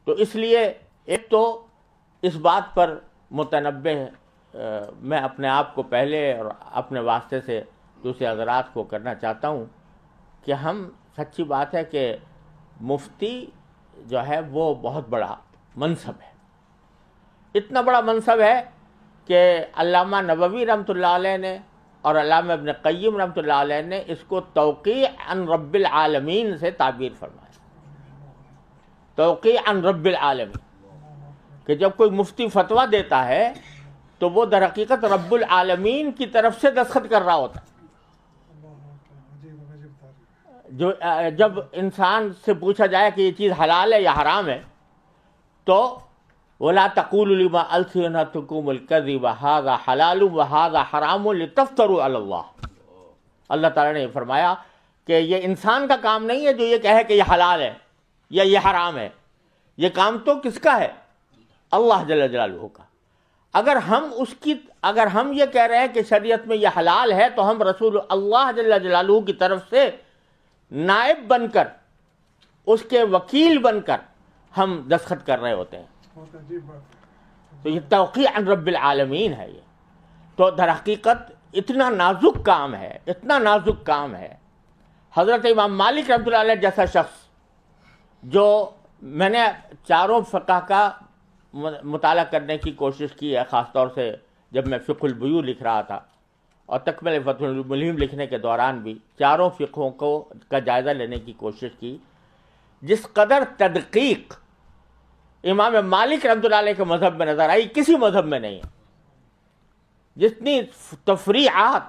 تو اس لیے ایک تو اس بات پر متنبہ میں اپنے آپ کو پہلے اور اپنے واسطے سے دوسرے حضرات کو کرنا چاہتا ہوں کہ ہم سچی بات ہے کہ مفتی جو ہے وہ بہت بڑا منصب ہے، اتنا بڑا منصب ہے کہ علامہ نووی رحمۃ اللہ علیہ نے اور علامہ ابن قیم رحمۃ اللہ علیہ نے اس کو توقیع عن رب العالمین سے تعبیر فرمایا، توقیع عن رب العالمین، کہ جب کوئی مفتی فتویٰ دیتا ہے تو وہ در حقیقت رب العالمین کی طرف سے دستخط کر رہا ہوتا ہے۔ جو جب انسان سے پوچھا جائے کہ یہ چیز حلال ہے یا حرام ہے تو وَلَا تَقُولُوا لِمَا أَلْسِنَتُكُمُ الْكَذِبَ هَذَا حَلَالٌ وَهَذَا حَرَامٌ لِتَفْتَرُوا عَلَى اللَّهِ، اللہ تعالیٰ نے فرمایا کہ یہ انسان کا کام نہیں ہے جو یہ کہے کہ یہ حلال ہے یا یہ حرام ہے، یہ کام تو کس کا ہے؟ اللہ جل جلالہ کا۔ اگر ہم یہ کہہ رہے ہیں کہ شریعت میں یہ حلال ہے تو ہم رسول اللہ جل جلالہ کی طرف سے نائب بن کر، اس کے وکیل بن کر ہم دستخط کر رہے ہوتے ہیں۔ تو یہ توقیع عن رب العالمین ہے۔ یہ تو در حقیقت اتنا نازک کام ہے، اتنا نازک کام ہے۔ حضرت امام مالک رحمۃ اللہ علیہ جیسا شخص، جو میں نے چاروں فقہ کا مطالعہ کرنے کی کوشش کی ہے، خاص طور سے جب میں فقہ البیوع لکھ رہا تھا اور تکمل فتح الملہم لکھنے کے دوران بھی چاروں فقہوں کا جائزہ لینے کی کوشش کی۔ جس قدر تدقیق امام مالک رحمۃ اللہ علیہ کے مذہب میں نظر آئی کسی مذہب میں نہیں ہے، جتنی تفریعات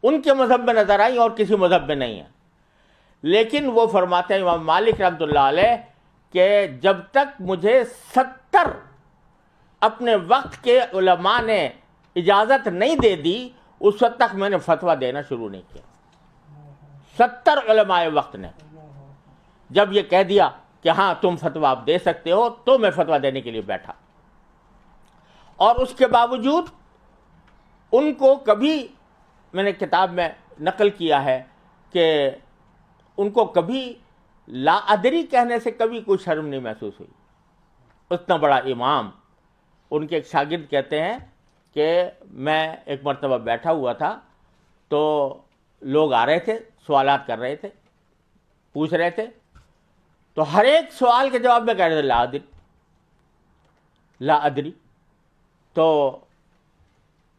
ان کے مذہب میں نظر آئی اور کسی مذہب میں نہیں ہے۔ لیکن وہ فرماتے ہیں امام مالک رحمۃ اللہ علیہ کہ جب تک مجھے 70 اپنے وقت کے علماء نے اجازت نہیں دے دی اس وقت تک میں نے فتویٰ دینا شروع نہیں کیا۔ 70 علماء وقت نے جب یہ کہہ دیا کہ ہاں تم فتویٰ آپ دے سکتے ہو تو میں فتویٰ دینے کے لیے بیٹھا، اور اس کے باوجود ان کو کبھی، میں نے کتاب میں نقل کیا ہے کہ ان کو کبھی لا ادری کہنے سے کبھی کوئی شرم نہیں محسوس ہوئی۔ اتنا بڑا امام، ان کے ایک شاگرد کہتے ہیں کہ میں ایک مرتبہ بیٹھا ہوا تھا تو لوگ آ رہے تھے، سوالات کر رہے تھے، پوچھ رہے تھے، تو ہر ایک سوال کے جواب میں کہہ رہے تھے لا ادری لا ادری۔ تو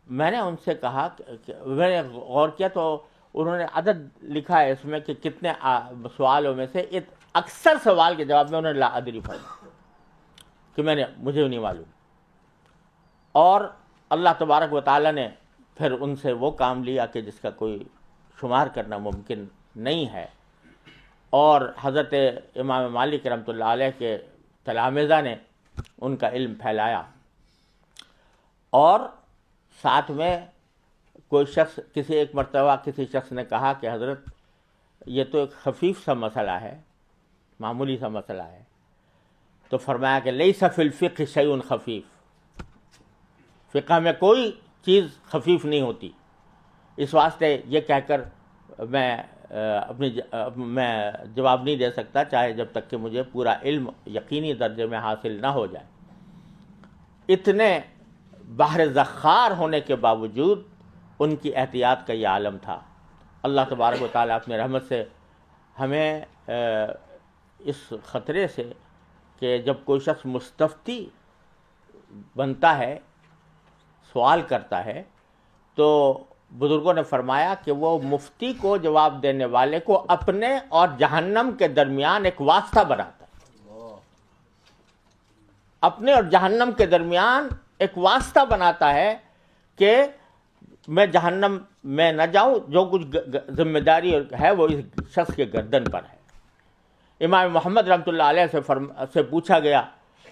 میں نے ان سے کہا کہ میں نے غور کیا تو انہوں نے عدد لکھا ہے اس میں کہ کتنے سوالوں میں سے اکثر سوال کے جواب میں انہوں نے لا ادری پڑھا کہ مجھے نہیں معلوم۔ اور اللہ تبارک و تعالیٰ نے پھر ان سے وہ کام لیا کہ جس کا کوئی شمار کرنا ممکن نہیں ہے، اور حضرت امام مالک رحمۃ اللہ علیہ کے تلامذہ نے ان کا علم پھیلایا۔ اور ساتھ میں کوئی شخص، ایک مرتبہ کسی شخص نے کہا کہ حضرت یہ تو ایک خفیف سا مسئلہ ہے، معمولی سا مسئلہ ہے، تو فرمایا کہ لیس فی الفقہ شیء خفیف، فقہ میں کوئی چیز خفیف نہیں ہوتی۔ اس واسطے یہ کہہ کر میں جواب نہیں دے سکتا چاہے جب تک کہ مجھے پورا علم یقینی درجے میں حاصل نہ ہو جائے۔ اتنے بحر زخار ہونے کے باوجود ان کی احتیاط کا یہ عالم تھا۔ اللہ تبارک و تعالیٰ اپنے رحمت سے ہمیں اس خطرے سے کہ جب کوئی شخص مستفتی بنتا ہے، سوال کرتا ہے، تو بزرگوں نے فرمایا کہ وہ مفتی کو، جواب دینے والے کو، اپنے اور جہنم کے درمیان ایک واسطہ بناتا ہے، اپنے اور جہنم کے درمیان ایک واسطہ بناتا ہے کہ میں جہنم میں نہ جاؤں، جو کچھ ذمہ داری ہے وہ اس شخص کے گردن پر ہے۔ امام محمد رحمۃ اللہ علیہ سے پوچھا گیا،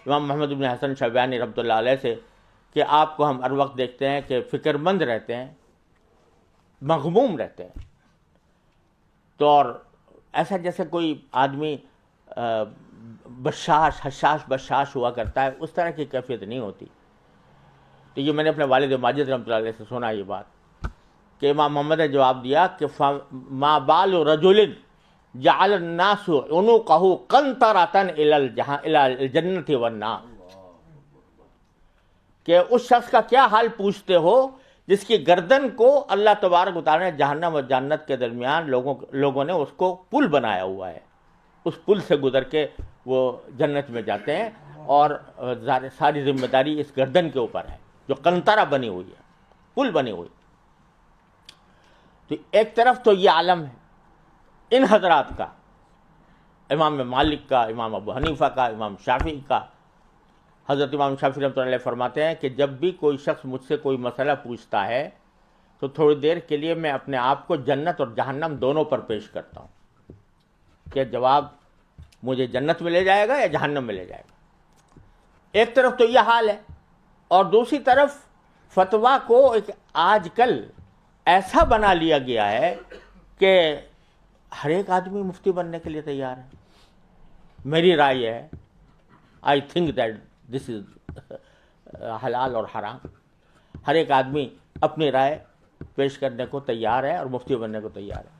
امام محمد بن حسن شیبانی رحمۃ اللہ علیہ سے، کہ آپ کو ہم ہر وقت دیکھتے ہیں کہ فکر مند رہتے ہیں، مغموم رہتے ہیں، تو اور ایسا جیسے کوئی آدمی حشاش بشاش ہوا کرتا ہے، اس طرح کی کیفیت نہیں ہوتی۔ تو یہ میں نے اپنے والد ماجد رحمۃ اللہ علیہ سے سنا یہ بات کہ امام محمد نے جواب دیا کہ ما بال رجل جعل الناس عنقه قنطرة الى الجنۃ والنار، کہ اس شخص کا کیا حال پوچھتے ہو جس کی گردن کو اللہ تبارک و تعالیٰ نے جہنم اور جنت کے درمیان لوگوں نے اس کو پل بنایا ہوا ہے، اس پل سے گزر کے وہ جنت میں جاتے ہیں، اور ساری ذمہ داری اس گردن کے اوپر ہے جو قنطرہ بنی ہوئی ہے، پل بنی ہوئی۔ تو ایک طرف تو یہ عالم ہے ان حضرات کا، امام مالک کا، امام ابو حنیفہ کا، امام شافعی کا۔ حضرت امام شافعی رحمۃ اللہ علیہ فرماتے ہیں کہ جب بھی کوئی شخص مجھ سے کوئی مسئلہ پوچھتا ہے تو تھوڑی دیر کے لیے میں اپنے آپ کو جنت اور جہنم دونوں پر پیش کرتا ہوں کہ جواب مجھے جنت میں لے جائے گا یا جہنم میں لے جائے گا۔ ایک طرف تو یہ حال ہے، اور دوسری طرف فتویٰ کو ایک آج کل ایسا بنا لیا گیا ہے کہ ہر ایک آدمی مفتی بننے کے لیے تیار ہے۔ میری رائے ہے، آئی تھنک دیٹ دس از حلال اور حرام، ہر ایک آدمی اپنی رائے پیش کرنے کو تیار ہے اور مفتی بننے کو تیار ہے۔